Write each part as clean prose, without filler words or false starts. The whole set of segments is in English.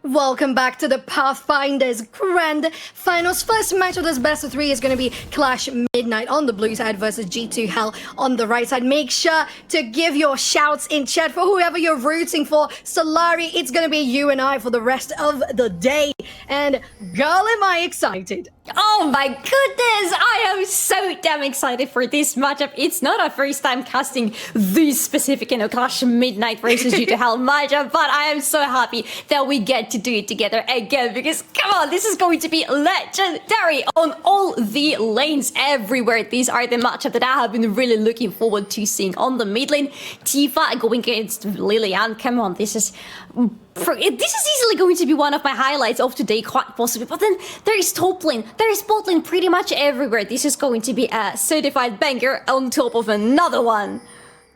Welcome back to the Pathfinders Grand Finals. First match of this best of three is going to be Clash Midnight on the blue side versus G2 Hell on the right side. Make sure to give your shouts in chat for whoever you're rooting for. Solari, it's going to be you and I for the rest of the day. And girl, am I excited. Oh my goodness, I am so damn excited for this matchup. It's not our first time casting this specific, Clash Midnight versus G2 Hell matchup, but I am so happy that we get to do it together again because, come on, this is going to be legendary on all the lanes everywhere. These are the matchup that I have been really looking forward to seeing on the mid lane. Tifa going against Lilian. Come on, this is easily going to be one of my highlights of today, quite possibly. But then there is top lane, there is bot lane, pretty much everywhere. This is going to be a certified banger on top of another one.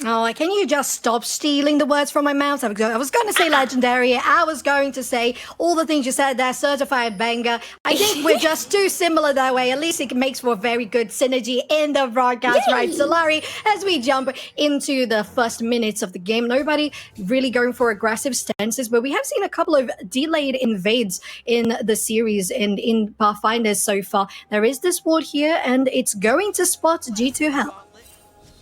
Oh, can you just stop stealing the words from my mouth? I was going to say legendary. I was going to say all the things you said there, certified banger. I think we're just too similar that way. At least it makes for a very good synergy in the broadcast, right? Solari, as we jump into the first minutes of the game, nobody really going for aggressive stances, but we have seen a couple of delayed invades in the series and in Pathfinders so far. There is this ward here, and it's going to spot G2 Hell.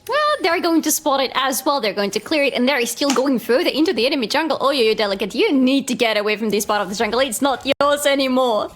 Well, they're going to spot it as well. They're going to clear it, and they're still going further into the enemy jungle. Oh, you delicate. You need to get away from this part of the jungle. It's not yours anymore.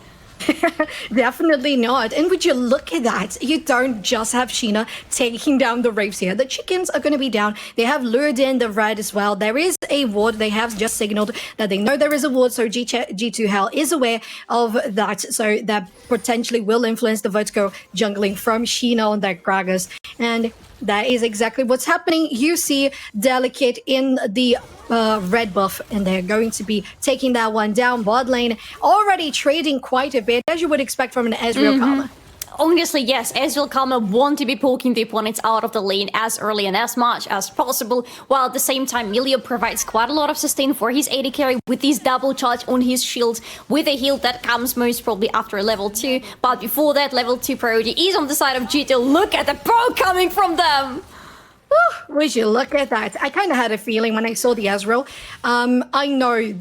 Definitely not. And would you look at that? You don't just have Sheena taking down the Wraiths here. The chickens are going to be down. They have lured in the red as well. There is a ward. They have just signaled that they know there is a ward, so G2 Hell is aware of that. So that potentially will influence the votes go jungling from Sheena on that Gragas. And that is exactly what's happening. You see Delicate in the red buff, and they're going to be taking that one down. Bot lane already trading quite a bit, as you would expect from an Ezreal Karma. Honestly, yes, Ezreal Karma want to be poking the opponents out of the lane as early and as much as possible, while at the same time Milio provides quite a lot of sustain for his AD carry with his double charge on his shield, with a heal that comes most probably after level 2, but before that, level 2 priority is on the side of G2. Look at the pro coming from them! Would you look at that? I kind of had a feeling when I saw the Ezreal. I know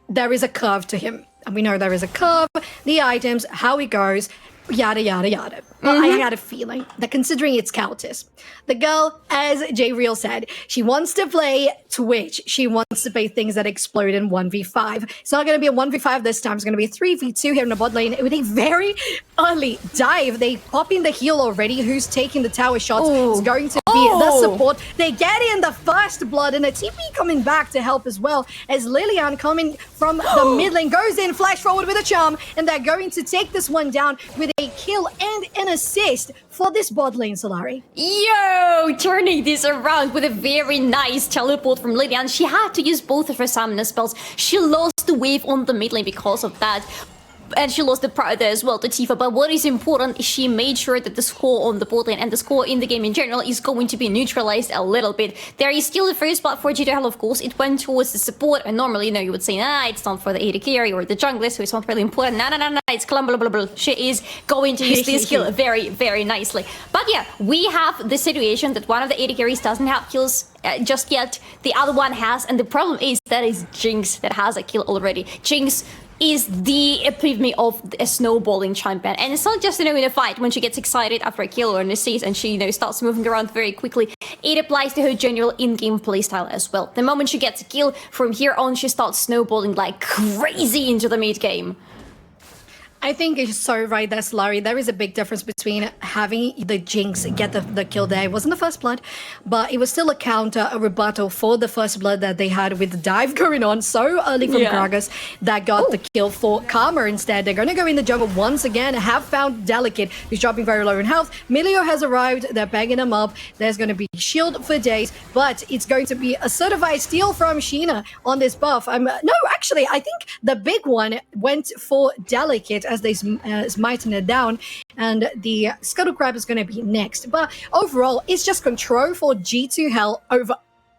there is a curve to him. And we know there is a curve, the items, how he goes, yada, yada, yada. But I had a feeling that considering it's Countess, the girl, as J-Real said, she wants to play Twitch. She wants to play things that explode in 1v5. It's not going to be a 1v5 this time. It's going to be a 3v2 here in the bot lane with a very early dive. They pop in the heal already. Who's taking the tower shots? It's going to be the support. They get in the first blood, and a TP coming back to help as well, as Lilian coming from the mid lane goes in, flash forward with a charm, and they're going to take this one down with a kill and an assist for this bot lane, Solari. Yo, turning this around with a very nice teleport from Lilian. She had to use both of her summoner spells. She lost the wave on the mid lane because of that. And she lost the power there as well to Tifa. But what is important is she made sure that the score on the bot lane and the score in the game in general is going to be neutralized a little bit. There is still the first spot for G2 Hell, of course. It went towards the support. And normally, you would say, it's not for the AD carry or the jungler, so it's not really important. No, it's blah, blah, blah, blah. She is going to use this skill very, very nicely. But yeah, we have the situation that one of the AD carries doesn't have kills just yet. The other one has. And the problem is that is Jinx that has a kill already. Jinx is the epitome of a snowballing champion. And it's not just, in a fight when she gets excited after a kill or an assist and she, starts moving around very quickly. It applies to her general in-game playstyle as well. The moment she gets a kill, from here on, she starts snowballing like crazy into the mid-game. I think it's so right there, Solari. There is a big difference between having the Jinx get the kill there. It wasn't the first blood, but it was still a counter, a rebuttal for the first blood that they had with the dive going on so early from Gragas that got the kill for Karma instead. They're going to go in the jungle once again, have found Delicate, who's dropping very low in health. Milio has arrived. They're banging him up. There's going to be shield for days, but it's going to be a certified steal from Sheena on this buff. No, actually, I think the big one went for Delicate as they smiting it down, and the Scuttle Crab is going to be next. But overall, it's just control for G2 Hell over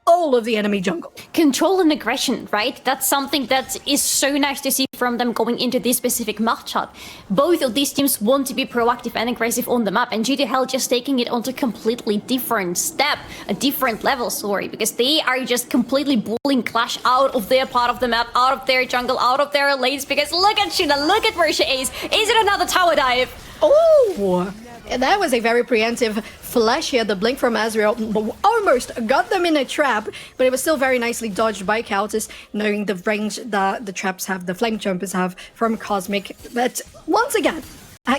all of the enemy jungle. Control and aggression, right? That's something that is so nice to see from them going into this specific matchup. Both of these teams want to be proactive and aggressive on the map, and GT Hell just taking it onto a completely different step, a different level, sorry, because they are just completely bullying Clash out of their part of the map, out of their jungle, out of their lanes, because look at Sheena, look at where she is. Is it another tower dive? Oh, that was a very preemptive flash here. The blink from Azrael almost got them in a trap, but it was still very nicely dodged by Countess, knowing the range that the traps have, the flame jumpers have from Cosmic. But once again,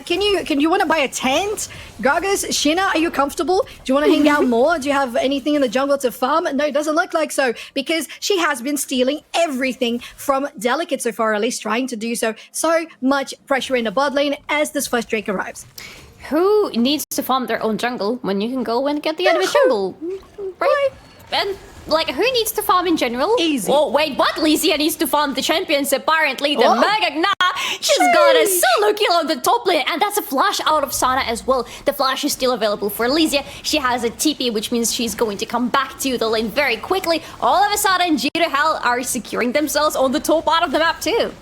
can you want to buy a tent? Gragas, Sheena, are you comfortable? Do you want to hang out more? Do you have anything in the jungle to farm? No, it doesn't look like so, because she has been stealing everything from Delicate so far, at least trying to do so. So much pressure in the bot lane as this first Drake arrives. Who needs to farm their own jungle when you can go and get the enemy jungle? Right? And like, who needs to farm in general? Easy. Oh, wait, what? Lysia needs to farm the champions, apparently. The Mega she's got a solo kill on the top lane, and that's a flash out of Sana as well. The flash is still available for Lysia. She has a TP, which means she's going to come back to the lane very quickly. All of a sudden, GT Hell are securing themselves on the top part of the map too.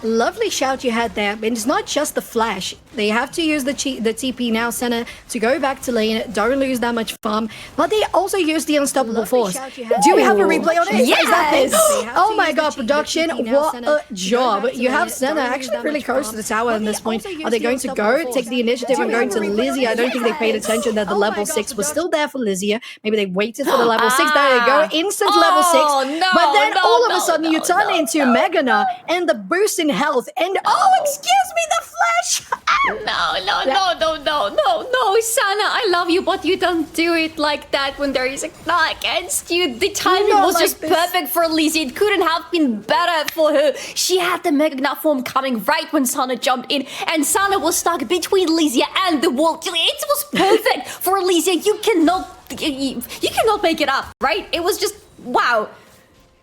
Lovely shout you had there, but it's not just the flash. They have to use the TP now, Senna, to go back to lane. Don't lose that much farm. But they also use the unstoppable force. Do we have a replay on it? Yes! Is that this? Oh my god, production, what a job. You have Senna actually really close to the tower at this point. Are they going to go take the initiative and going to Lysia? I don't think they paid attention that the level 6 was still there for Lysia. Maybe they waited for the level 6. There they go, instant level 6. But then all of a sudden you turn into Megana and the boost in health. And oh, excuse me, the flash! No, Sana, I love you, but you don't do it like that when there is a Gna against you. The timing was like just this. perfect for Lysia. It couldn't have been better for her. She had the Mega Gna form coming right when Sana jumped in, and Sana was stuck between Lysia and the wall. It was perfect for Lysia. You cannot make it up, right? It was just, wow.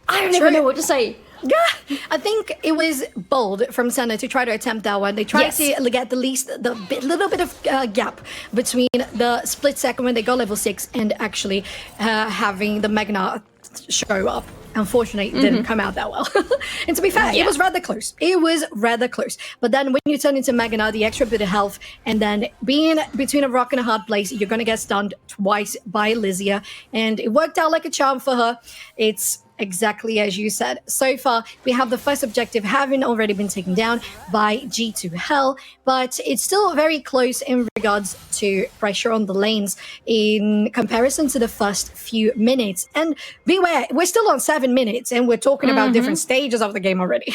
I don't even know what to say. Yeah, I think it was bold from Senna to try to attempt that one. They tried to get little bit of gap between the split second when they got level 6 and actually having the Magna show up. Unfortunately, it didn't come out that well. And to be fair, it was rather close. It was rather close. But then when you turn into Magna, the extra bit of health, and then being between a rock and a hard place, you're going to get stunned twice by Lysia. And it worked out like a charm for her. It's exactly as you said. So far, we have the first objective having already been taken down by G2 Hell, but it's still very close in regards to pressure on the lanes in comparison to the first few minutes. And beware, we're still on 7 minutes and we're talking about different stages of the game already.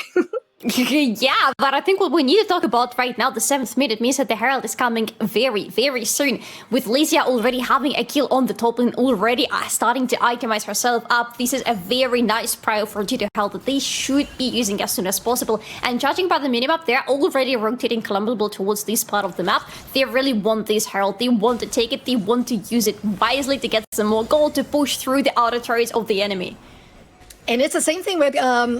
Yeah, but I think what we need to talk about right now, the 7th minute, means that the Herald is coming very, very soon. With Lysia already having a kill on the top lane, already starting to itemize herself up. This is a very nice prio for GT Herald that they should be using as soon as possible. And judging by the minimap, they're already rotating Columbable towards this part of the map. They really want this Herald. They want to take it. They want to use it wisely to get some more gold to push through the outer turrets of the enemy. And it's the same thing with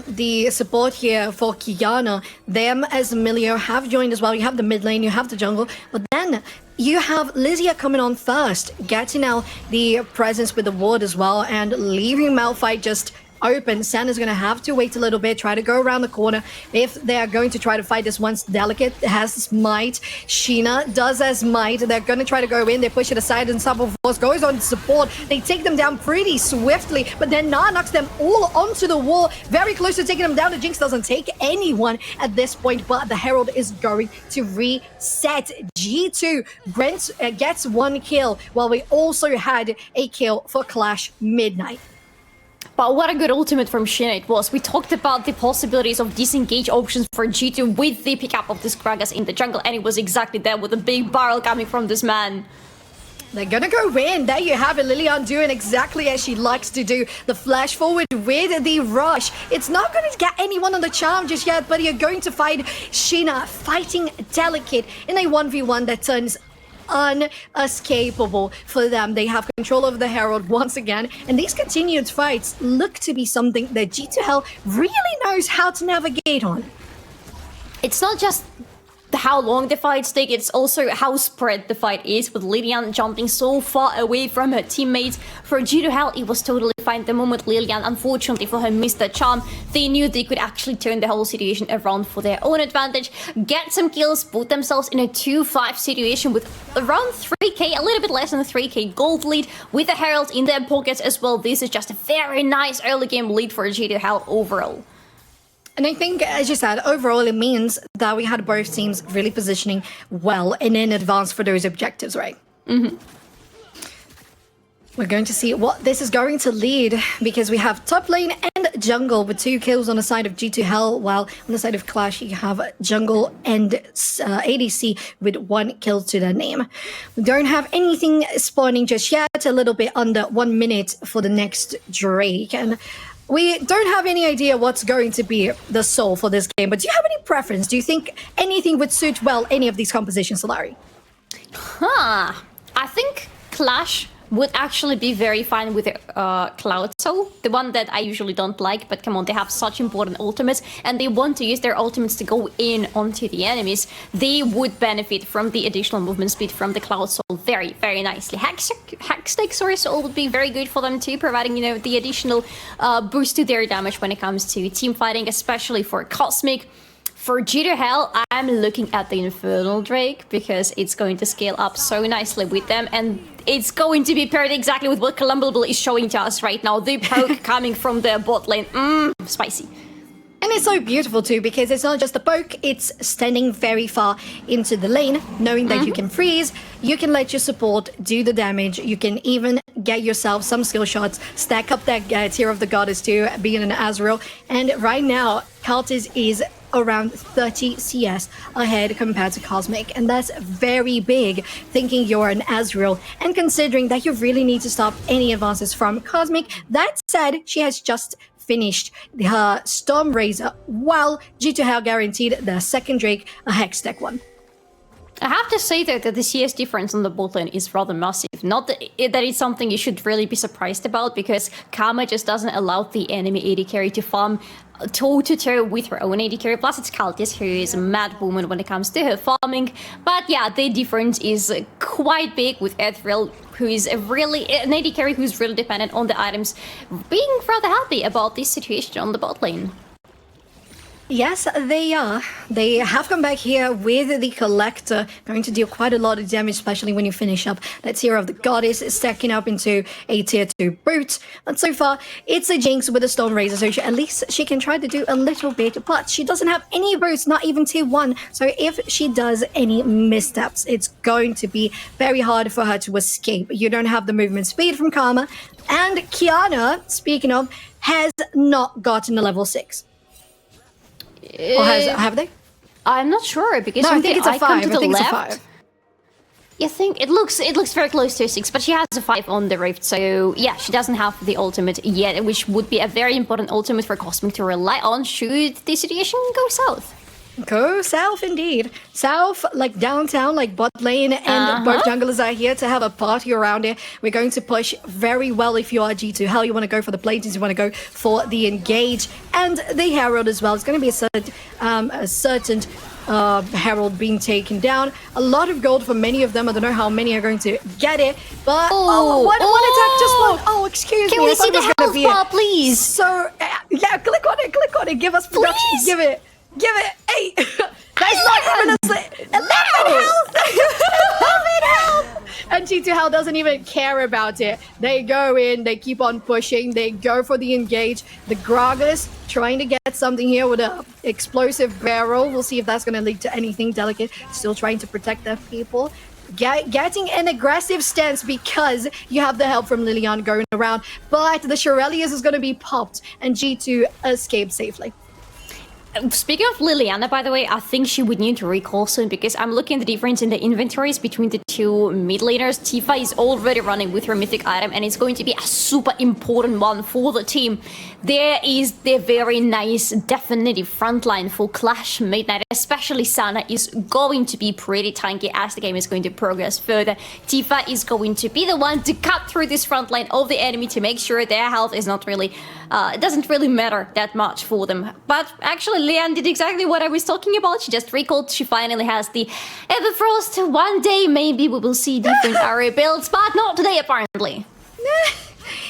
the support here for Kiana. Them as Milio have joined as well. You have the mid lane, you have the jungle, but then you have Lysia coming on first, getting out the presence with the ward as well, and leaving Malphite just open. Santa's going to have to wait a little bit, try to go around the corner. If they are going to try to fight this once, Delicate has might. Sheena does as might. They're going to try to go in. They push it aside, and Sub Force goes on to support. They take them down pretty swiftly, but then Na knocks them all onto the wall. Very close to taking them down. The Jinx doesn't take anyone at this point, but the Herald is going to reset. G2 Brent gets 1 kill, while we also had a kill for Clash Midnight. But what a good ultimate from Sheena it was. We talked about the possibilities of disengage options for G2 with the pickup of this Gragas in the jungle, and it was exactly there with a big barrel coming from this man. They're gonna go in. There you have it. Lilian doing exactly as she likes to do. The flash forward with the rush. It's not going to get anyone on the charm just yet, but you're going to find Sheena fighting Delicate in a 1v1 that turns unescapable for them. They have control of the Herald once again, and these continued fights look to be something that G2 Hell really knows how to navigate on. It's not just how long the fights take, it's also how spread the fight is, with Lilian jumping so far away from her teammates. For G2Hell, it was totally fine. The moment Lilian, unfortunately for her, missed the charm, they knew they could actually turn the whole situation around for their own advantage, get some kills, put themselves in a 2-5 situation with around 3k, a little bit less than 3k gold lead, with the Herald in their pockets as well. This is just a very nice early game lead for G2Hell overall. And I think, as you said, overall it means that we had both teams really positioning well and in advance for those objectives, right? Mm-hmm. We're going to see what this is going to lead, because we have top lane and jungle with 2 kills on the side of G2Hell, while on the side of Clash you have jungle and ADC with 1 kill to their name. We don't have anything spawning just yet, a little bit under 1 minute for the next Drake, and we don't have any idea what's going to be the soul for this game, but do you have any preference? Do you think anything would suit well any of these compositions, Solari? I think Clash would actually be very fine with Cloud Soul, the one that I usually don't like, but come on, they have such important ultimates, and they want to use their ultimates to go in onto the enemies. They would benefit from the additional movement speed from the Cloud Soul very, very nicely. Hextech Soul would be very good for them too, providing, you know, the additional boost to their damage when it comes to team fighting, especially for Cosmic. For G2Hell, I'm looking at the Infernal Drake because it's going to scale up so nicely with them, and it's going to be paired exactly with what Columble is showing to us right now. The poke coming from the bot lane. Spicy. And it's so beautiful too, because it's not just a poke, it's standing very far into the lane, knowing that you can freeze, you can let your support do the damage, you can even get yourself some skill shots, stack up that Tear of the Goddess too, being an Azrael. And right now, Cultist is around 30 CS ahead compared to Cosmic, and that's very big, thinking you're an Azrael and considering that you really need to stop any advances from Cosmic. That said, she has just finished her Storm Razor, while G2Hell guaranteed the second Drake, a Hextech one. I have to say though that the CS difference on the bot lane is rather massive. Not that it's something you should really be surprised about, because Karma just doesn't allow the enemy AD carry to farm toe-to-toe with her own AD carry. Plus it's Cultist, who is a mad woman when it comes to her farming. But yeah, the difference is quite big with Ethereal, who is an AD carry who's really dependent on the items, being rather happy about this situation on the bot lane. Yes, they are. They have come back here with the Collector, going to deal quite a lot of damage, especially when you finish up that Tear of the Goddess, stacking up into a Tier 2 boot. But so far, it's a Jinx with a Storm Razor, so at least she can try to do a little bit, but she doesn't have any boots, not even Tier 1. So if she does any missteps, it's going to be very hard for her to escape. You don't have the movement speed from Karma, and Kiana, speaking of, has not gotten a level 6. Or have they? I'm not sure, because no, I think it's a 5. To the I think left, it's a 5. I think it looks very close to a 6, but she has a 5 on the Rift, so yeah, she doesn't have the ultimate yet, which would be a very important ultimate for Cosmic to rely on should the situation go south. Go south indeed. South, like downtown, like bot lane, and both junglers are here to have a party around it. We're going to push very well if you are G2Hell. You want to go for the Platons, you want to go for the Engage and the Herald as well. It's going to be a certain Herald being taken down. A lot of gold for many of them. I don't know how many are going to get it, but one attack just won. Oh, excuse me. Can we see the health bar, please? So, yeah, click on it. Give us production. Please. Give it 8. That's not even a slip. 11 health. 11 health. And G2Hell doesn't even care about it. They go in, they keep on pushing, they go for the Engage. The Gragas trying to get something here with an explosive barrel. We'll see if that's going to lead to anything delicate. Still trying to protect their people. Getting an aggressive stance because you have the help from Lilian going around. But the Shurelius is going to be popped and G2 escaped safely. Speaking of Liliana, by the way, I think she would need to recall soon, because I'm looking at the difference in the inventories between the two mid laners. Tifa is already running with her mythic item, and it's going to be a super important one for the team. There is the very nice definitive frontline for Clash Midnight, especially Sana is going to be pretty tanky as the game is going to progress further. Tifa is going to be the one to cut through this frontline of the enemy to make sure their health is not really it doesn't really matter that much for them. But actually, Leanne did exactly what I was talking about. She just recalled she finally has the Everfrost. One day, maybe we will see different area builds, but not today, apparently.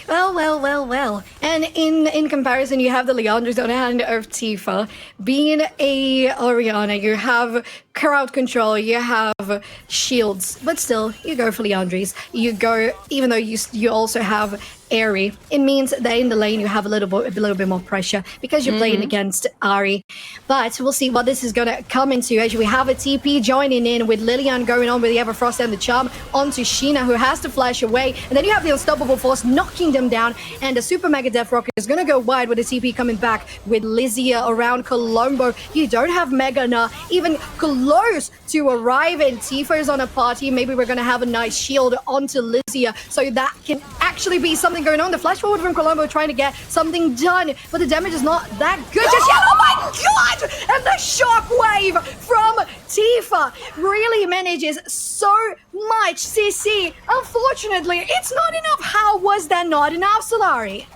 Well. And in comparison, you have the Leandros on the hand of Tifa. Being a Oriana, you have crowd control, you have shields, but still, you go for Leandros. You go, even though you also have Airy, it means that in the lane you have a little bit more pressure because you're playing against Ari. But we'll see what this is going to come into as we have a TP joining in with Lilian going on with the Everfrost and the Charm onto Sheena, who has to flash away. And then you have the Unstoppable Force knocking them down, and the Super Mega Death Rocket is going to go wide with the TP coming back with Lizia around Colombo. You don't have Megana even close to arriving. Tifa is on a party. Maybe we're going to have a nice shield onto Lizia, so that can actually be something going on. The flash forward from Colombo trying to get something done, but the damage is not that good just yet. Oh my god! And the shockwave from Tifa really manages so much CC. Unfortunately, it's not enough. How was that not enough, Solari?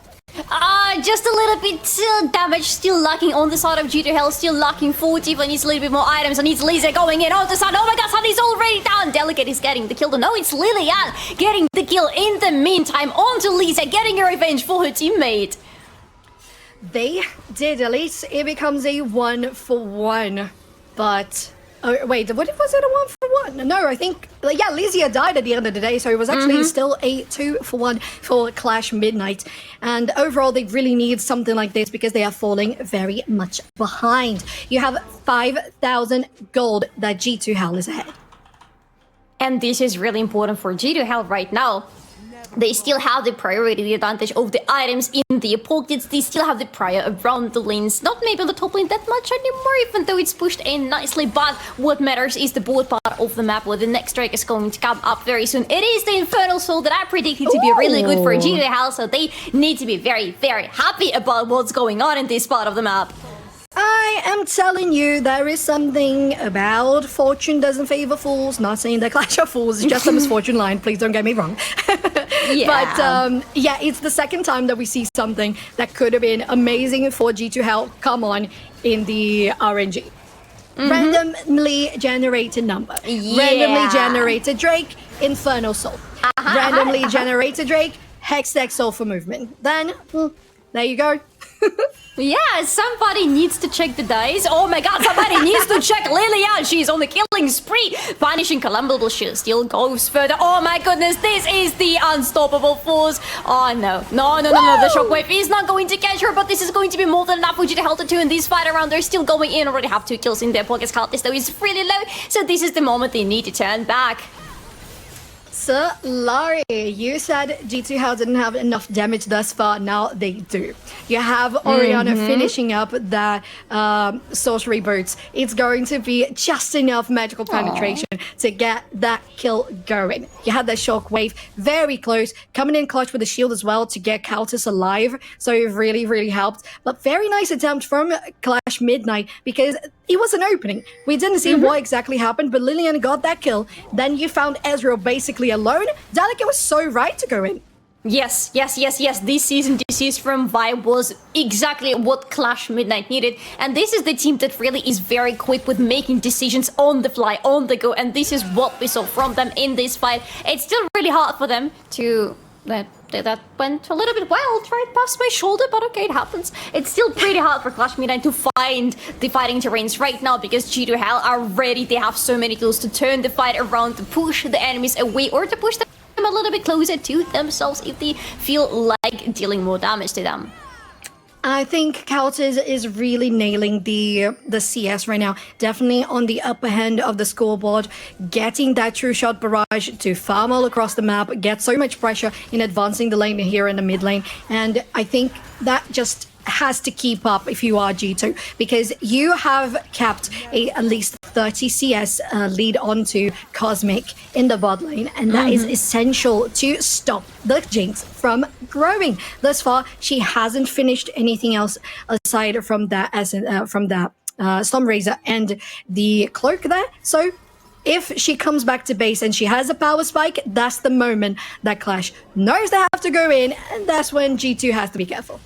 Just a little bit damage still lacking on the side of G2 Hell, still lacking for Tifa. Needs a little bit more items, and needs Lisa going in on the side. Oh my god, Sunny's already down. Delicate is getting the kill. No, it's Lilian getting the kill in the meantime onto Lisa, getting a revenge for her teammate. They did. At least it becomes a 1-for-1. But oh, wait, what was it, a 1-for-1? No, I think, yeah, Lizia died at the end of the day, so it was actually still a 2-for-1 for Clash Midnight. And overall, they really need something like this because they are falling very much behind. You have 5,000 gold that G2 Hell is ahead. And this is really important for G2 Hell right now. They still have the priority advantage of the items in the pockets. They still have the prior around the lanes. Not maybe on the top lane that much anymore, even though it's pushed in nicely. But what matters is the board part of the map where the next strike is going to come up very soon. It is the Infernal Soul that I predicted to be really good for G2 Hell. So they need to be very, very happy about what's going on in this part of the map. I am telling you, there is something about fortune doesn't favor fools. Not saying that Clash of Fools is just a misfortune line. Please don't get me wrong. Yeah. But yeah, it's the second time that we see something that could have been amazing for G2 Hell come on in the RNG. Randomly generated number. Yeah. Randomly generated Drake, Infernal Soul. Randomly generated Drake, Hextech Soul for movement. Then, there you go. Yeah, somebody needs to check the dice. Oh my god, somebody needs to check Lilian. She's on the killing spree. Punishing Colombo, but she still goes further. Oh my goodness, this is the Unstoppable Force. Oh no. No. The shockwave is not going to catch her, but this is going to be more than enough for you to help the two in this fight around. They're still going in, already have 2 kills in their pockets. Caltis though is really low, so this is the moment they need to turn back. Sir Larry, you said G2 Hell didn't have enough damage thus far. Now they do. You have Oriana finishing up the sorcery boots. It's going to be just enough magical penetration to get that kill going. You had that shockwave very close, coming in clutch with the shield as well to get Caltis alive. So it really, really helped. But very nice attempt from Clash Midnight because it was an opening. We didn't see what exactly happened, but Lilian got that kill. Then you found Ezreal basically alone. Delicate was so right to go in. Yes. This season, this is from Vi was exactly what Clash Midnight needed. And this is the team that really is very quick with making decisions on the fly, on the go. And this is what we saw from them in this fight. It's still really hard for them to... That went a little bit wild right past my shoulder, but okay, it happens. It's still pretty hard for Clash Midnight to find the fighting terrains right now because G2 Hell are ready. They have so many tools to turn the fight around, to push the enemies away or to push them a little bit closer to themselves if they feel like dealing more damage to them. I think Caltis is really nailing the CS right now. Definitely on the upper hand of the scoreboard, getting that true shot barrage to farm all across the map, get so much pressure in advancing the lane here in the mid lane. And I think that just has to keep up if you are G2 because you have kept at least 30 CS lead onto Cosmic in the bot lane, and that is essential to stop the Jinx from growing. Thus far, she hasn't finished anything else aside from that Stormrazor and the cloak there. So if she comes back to base and she has a power spike, that's the moment that Clash knows they have to go in, and that's when G2 has to be careful.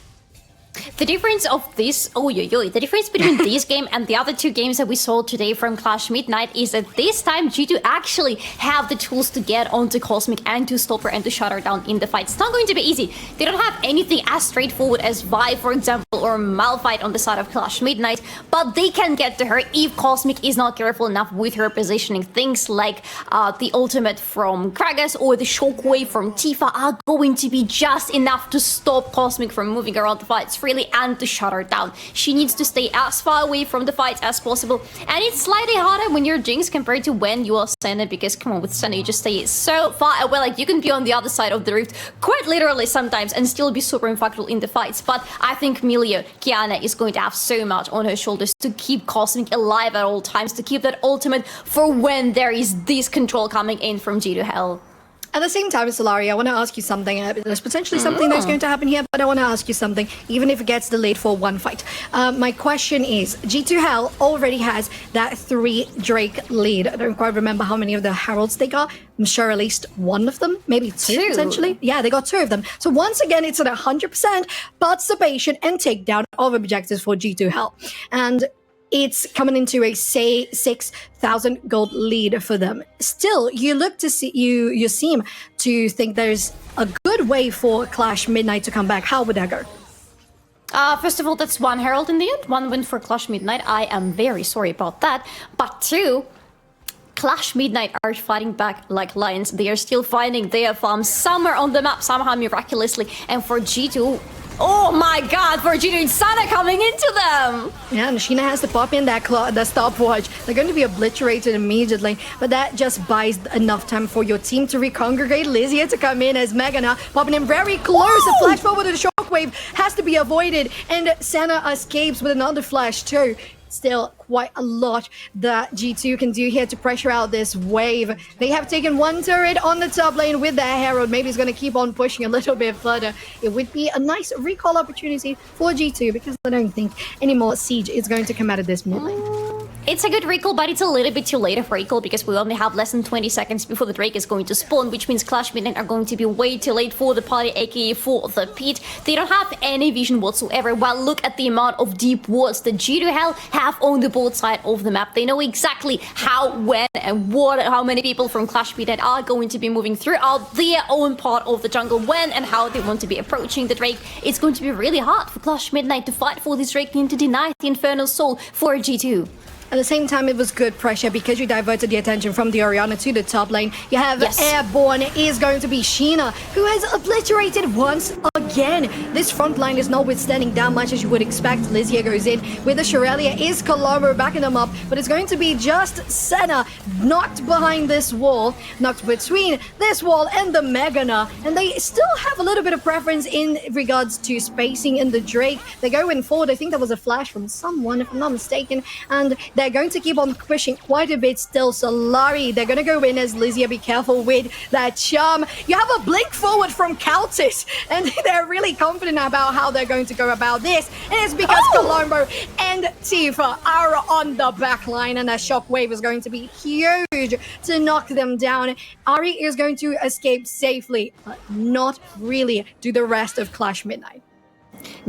The difference of this, the difference between this game and the other two games that we saw today from Clash Midnight is that this time G2 actually have the tools to get onto Cosmic and to stop her and to shut her down in the fight. It's not going to be easy. They don't have anything as straightforward as Vi, for example, or Malphite on the side of Clash Midnight, but they can get to her if Cosmic is not careful enough with her positioning. Things like the ultimate from Kragas or the shockwave from Tifa are going to be just enough to stop Cosmic from moving around the fight freely and to shut her down. She needs to stay as far away from the fight as possible, and it's slightly harder when you're Jinx compared to when you are Senna, because come on, with Senna you just stay so far away, like you can be on the other side of the rift quite literally sometimes and still be super impactful in the fights. But I think Kiana is going to have so much on her shoulders to keep Cosmic alive at all times, to keep that ultimate for when there is this control coming in from G to Hell. At the same time, Solari, I want to ask you something. There's potentially something that's going to happen here, but I want to ask you something, even if it gets delayed for one fight. My question is, G2 Hell already has that 3 Drake lead. I don't quite remember how many of the Heralds they got. I'm sure at least one of them, maybe two potentially. Yeah, they got 2 of them. So once again, it's an 100% participation and takedown of objectives for G2 Hell. And it's coming into a, say, 6,000 gold lead for them. Still, you look to see, you seem to think there's a good way for Clash Midnight to come back. How would that go? First of all, that's 1 Herald in the end. 1 win for Clash Midnight. I am very sorry about that. But 2, Clash Midnight are fighting back like lions. They are still finding their farms somewhere on the map, somehow miraculously. And for G2, oh my god, for G2 and Sana coming into them! Yeah, and Sheena has to pop in that stopwatch. They're going to be obliterated immediately, but that just buys enough time for your team to recongregate. Lizzie to come in as Megana, popping in very close. A flash forward to the shockwave has to be avoided, and Sana escapes with another flash too. Still quite a lot that G2 can do here to pressure out this wave. They have taken 1 turret on the top lane with their Herald. Maybe it's going to keep on pushing a little bit further. It would be a nice recall opportunity for G2 because I don't think any more siege is going to come out of this mid lane. It's a good recall, but it's a little bit too late for recall because we only have less than 20 seconds before the Drake is going to spawn, which means Clash Midnight are going to be way too late for the party, aka for the pit. They don't have any vision whatsoever. Well, look at the amount of deep wards that G2 Hell have on the both side of the map. They know exactly how, when, and what, how many people from Clash Midnight are going to be moving throughout their own part of the jungle, when and how they want to be approaching the Drake. It's going to be really hard for Clash Midnight to fight for this Drake and to deny the Infernal Soul for G2. At the same time, it was good pressure because you diverted the attention from the Orianna to the top lane. You have Airborne is going to be Sheena, who has obliterated once again. This front line is not withstanding that much as you would expect. Lizia goes in with the Shorelia, is Colombo backing them up, but it's going to be just Senna knocked behind this wall, knocked between this wall and the Megana, and they still have a little bit of preference in regards to spacing in the Drake. They're going forward. I think that was a flash from someone, if I'm not mistaken, and they're going to keep on pushing quite a bit still. Solari, they're going to go in as Lizia. Be careful with that charm. You have a blink forward from Countess, and they're really confident about how they're going to go about this. And it's because Colombo and Tifa are on the back line, and that shockwave is going to be huge to knock them down. Ari is going to escape safely, but not really do the rest of Clash Midnight.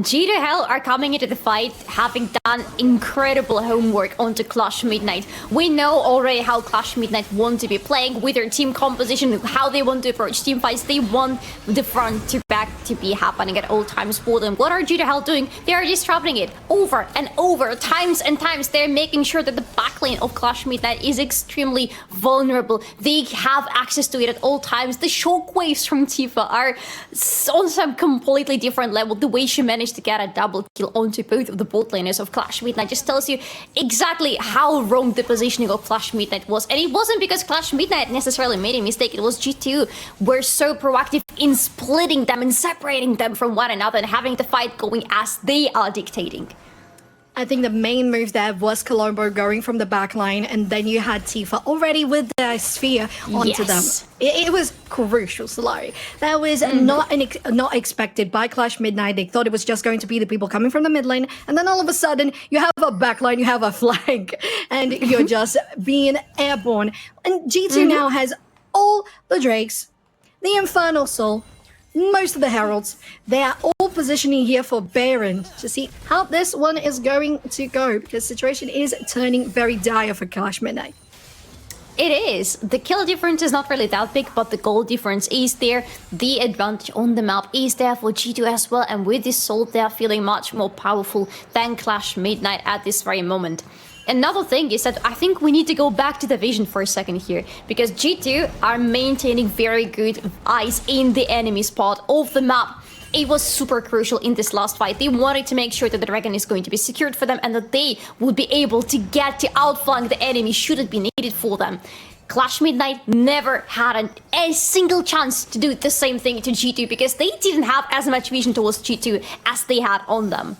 G to Hell are coming into the fight having done incredible homework onto Clash Midnight. We know already how Clash Midnight want to be playing with their team composition, how they want to approach team fights. They want the front to back to be happening at all times for them. What are G to Hell doing? They are disrupting it over and over, times and times. They're making sure that the backlane of Clash Midnight is extremely vulnerable. They have access to it at all times. The shockwaves from Tifa are on some completely different level. The way she managed to get a double kill onto both of the bot laners of Clash Midnight just tells you exactly how wrong the positioning of Clash Midnight was. And it wasn't because Clash Midnight necessarily made a mistake. It was G2 were so proactive in splitting them and separating them from one another and having the fight going as they are dictating. I think the main move there was Colombo going from the back line, and then you had Tifa already with the sphere onto them. It was crucial, Solari. That was not expected by Clash Midnight. They thought it was just going to be the people coming from the mid lane, and then all of a sudden, you have a back line, you have a flank, and you're just being airborne. And G2 now has all the Drakes, the Infernal Soul, most of the Heralds. They are all positioning here for Baron to see how this one is going to go, because the situation is turning very dire for Clash Midnight. It is. The kill difference is not really that big, but the goal difference is there. The advantage on the map is there for G2 as well, and with this Soul, they are feeling much more powerful than Clash Midnight at this very moment. Another thing is that I think we need to go back to the vision for a second here, because G2 are maintaining very good eyes in the enemy spot of the map. It was super crucial in this last fight. They wanted to make sure that the dragon is going to be secured for them and that they would be able to get to outflank the enemy should it be needed for them. Clash Midnight never had a single chance to do the same thing to G2 because they didn't have as much vision towards G2 as they had on them.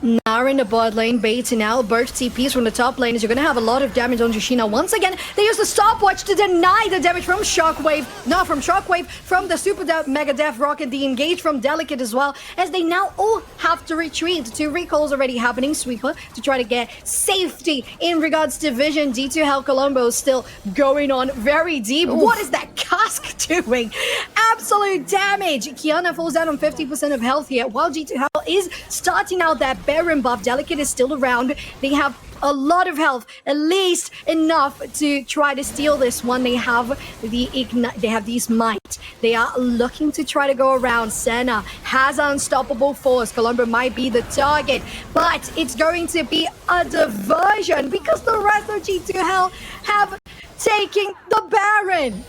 Now in the bot lane, baiting out both TPs from the top lane, as you're going to have a lot of damage on Jushina. Once again, they use the stopwatch to deny the damage from Shockwave. No, from Shockwave, from the Super Mega Death Rocket, the engage from Delicate as well, as they now all have to retreat. 2 recalls already happening. Sweeper to try to get safety in regards to vision. D2 Hell Colombo still going on very deep. Oof. What is that cask doing? Absolute damage. Kiana falls down on 50% of health here, while G2 Hell is starting out that Baron buff. Delicate is still around. They have a lot of health, at least enough to try to steal this one. They have the ignite. They have these might. They are looking to try to go around. Senna has unstoppable force. Colombo might be the target, but it's going to be a diversion because the rest of G2 Hell have taken the Baron.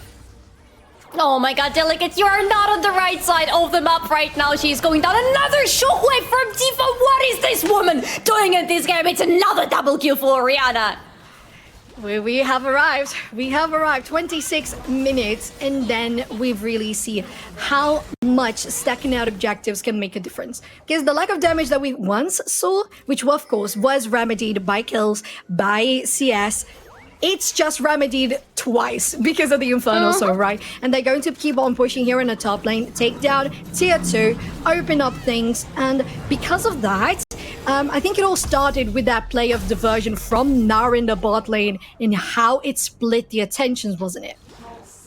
Oh my god, Delicate, you are not on the right side of the map right now. She's going down. Another shockwave from Tifa. What is this woman doing in this game? It's another double kill for Orianna. We have arrived. We have arrived. 26 minutes, and then we really see how much stacking out objectives can make a difference. Because the lack of damage that we once saw, which of course was remedied by kills, by CS, it's just remedied twice because of the Infernal Soul, right? And they're going to keep on pushing here in the top lane, take down tier 2, open up things, and because of that, I think it all started with that play of diversion from Nara in the bot lane and how it split the attentions, wasn't it?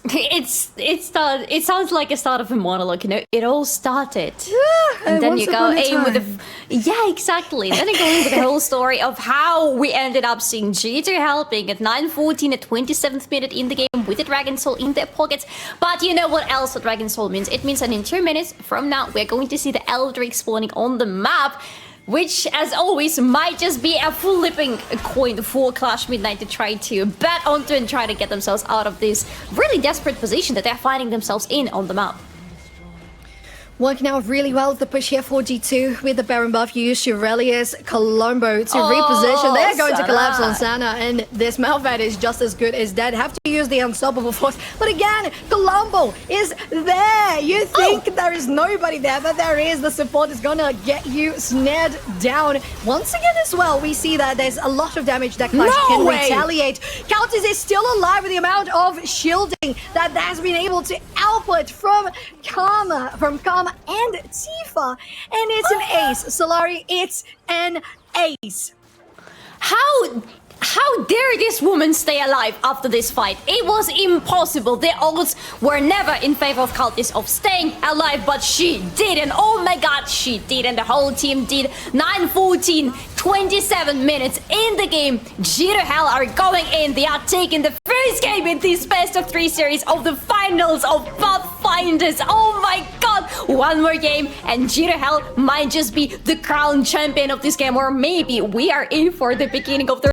It sounds like a start of a monologue, you know. It all started, and then you go in with the yeah, exactly. Then you go in with the whole story of how we ended up seeing G2 helping at 9:14 at 27th minute in the game with the Dragon Soul in their pockets. But you know what else the Dragon Soul means? It means that in 2 minutes from now we're going to see the Eldritch spawning on the map, which, as always, might just be a flipping coin for Clash Midnight to try to bet onto and try to get themselves out of this really desperate position that they're finding themselves in on the map. Working out really well the push here for G2 with the Baron buff. You use Shirelius Colombo to reposition. They're going to collapse on Sana, and this Malphite is just as good as dead. Have to use the unstoppable force, but again, Colombo is there. You think there is nobody there, but there is. The support is gonna get you snared down. Once again as well, we see that there's a lot of damage that Clash can retaliate. Countess is still alive with the amount of shielding that has been able to output from Karma and Tifa, and it's an ace. Solari, it's an ace. How dare this woman stay alive after this fight? It was impossible. The odds were never in favor of Cultists of staying alive, but she did, and oh my god, she did, and the whole team did. 9:14, 27 minutes in the game. G2 Hell are going in. They are taking the first game in this best of 3 series of the finals of Pathfinders. Oh my god, one more game, and G2 Hell might just be the crown champion of this game, or maybe we are in for the beginning of the